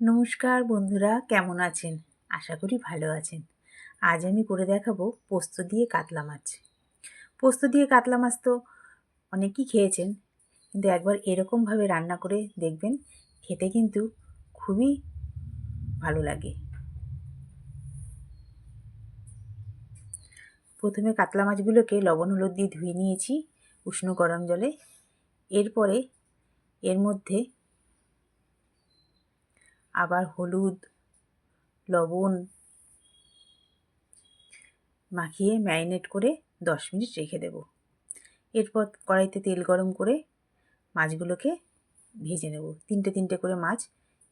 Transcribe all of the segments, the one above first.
নমস্কার বন্ধুরা, কেমন আছেন? আশা করি ভালো আছেন। আজ আমি করে দেখাবো পোস্ত দিয়ে কাতলা মাছ। পোস্ত দিয়ে কাতলা মাছ তো অনেকেই খেয়েছেন, কিন্তু একবার এরকমভাবে রান্না করে দেখবেন, খেতে কিন্তু খুবই ভালো লাগে। প্রথমে কাতলা মাছগুলোকে লবণ হলুদ দিয়ে ধুয়ে নিয়েছি উষ্ণ গরম জলে। এরপরে এর মধ্যে আবার হলুদ লবণ মাখিয়ে ম্যারিনেট করে 10 মিনিট রেখে দেব। এরপর কড়াইতে তেল গরম করে মাছগুলোকে ভেজে নেব। তিনটে করে মাছ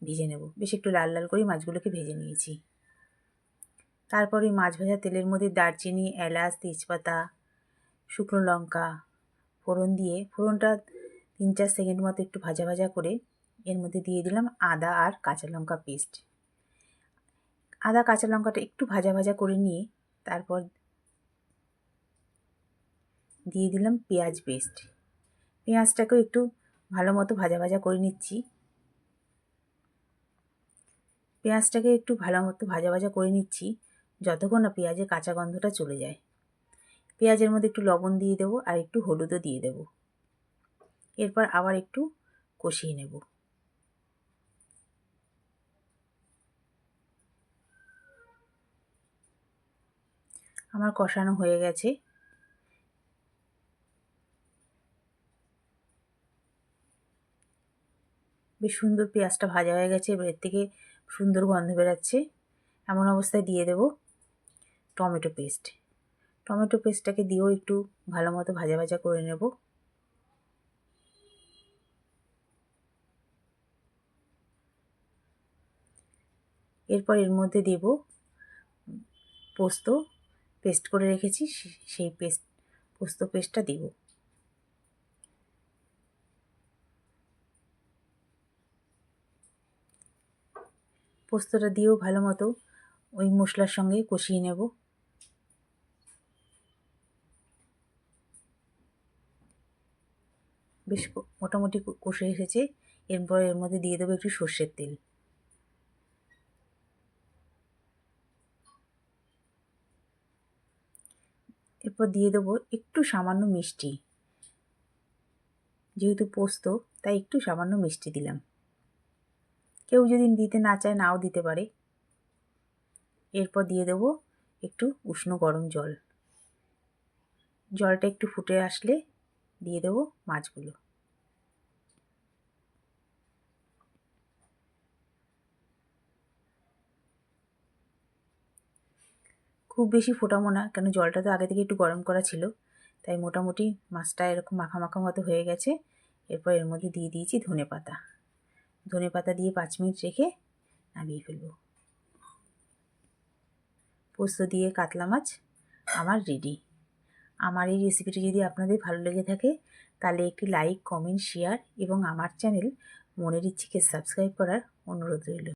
ভেজে নেব। বেশ একটু লাল লাল করে মাছগুলোকে ভেজে নিয়েছি। তারপর ওই মাছ ভাজা তেলের মধ্যে দারচিনি, এলাচ, তেজপাতা, শুকনো লঙ্কা ফোড়ন দিয়ে ফোড়নটা 3-4 সেকেন্ড মতো একটু ভাজা ভাজা করে এর মধ্যে দিয়ে দিলাম আদা আর কাঁচা লঙ্কা পেস্ট। আদা কাঁচা লঙ্কাটা একটু ভাজা ভাজা করে নিয়ে তারপর দিয়ে দিলাম পেঁয়াজ পেস্ট। পেঁয়াজটাকেও একটু ভালো মতো ভাজা ভাজা করে নিচ্ছি। পেঁয়াজটাকে একটু ভালো মতো ভাজা ভাজা করে নিচ্ছি যতক্ষণ না পেঁয়াজের কাঁচা গন্ধটা চলে যায়। পেঁয়াজের মধ্যে একটু লবণ দিয়ে দেবো আর একটু হলুদও দিয়ে দেবো। এরপর আবার একটু কষিয়ে নেব। আমার কষানো হয়ে গেছে। বেশ সুন্দর পেঁয়াজটা ভাজা হয়ে গেছে। এবার এর থেকে সুন্দর গন্ধ বেরাচ্ছে। এমন অবস্থায় দিয়ে দেব টমেটো পেস্ট। টমেটো পেস্টটাকে দিয়েও একটু ভালো মতো ভাজা ভাজা করে নেব। এরপর এর মধ্যে দেব পোস্ত পেস্ট করে রেখেছি, সেই পোস্ত পেস্টটা দেব। পোস্তটা দিয়েও ভালো মতো ওই মশলার সঙ্গে কষিয়ে নেব। বেশ মোটামুটি কষে এসেছে। এরপর এর মধ্যে দিয়ে দেবো একটু সর্ষের তেল। এরপর দিয়ে দেবো একটু সামান্য মিষ্টি। যেহেতু পোস্ত তাই একটু সামান্য মিষ্টি দিলাম। কেউ যদি দিতে না চায় নাও দিতে পারে। এরপর দিয়ে দেবো একটু উষ্ণ গরম জল। জলটা একটু ফুটে আসলে দিয়ে দেবো মাছগুলো। খুব বেশি ফোটাবো না, কেন জলটা তো আগে থেকে একটু গরম করা ছিল, তাই মোটামুটি মাছটা এরকম মাখা মাখা মতো হয়ে গেছে। এরপর এর মধ্যে দিয়ে দিয়েছি ধনেপাতা। ধনেপাতা দিয়ে 5 মিনিট রেখে নামিয়ে ফেলব। পোস্ত দিয়ে কাতলা মাছ আমার রেডি। আমার এই রেসিপিটি যদি আপনাদের ভালো লেগে থাকে তাহলে একটি লাইক, কমেন্ট, শেয়ার এবং আমার চ্যানেল মনের ইচ্ছেকে সাবস্ক্রাইব করার অনুরোধ রইল।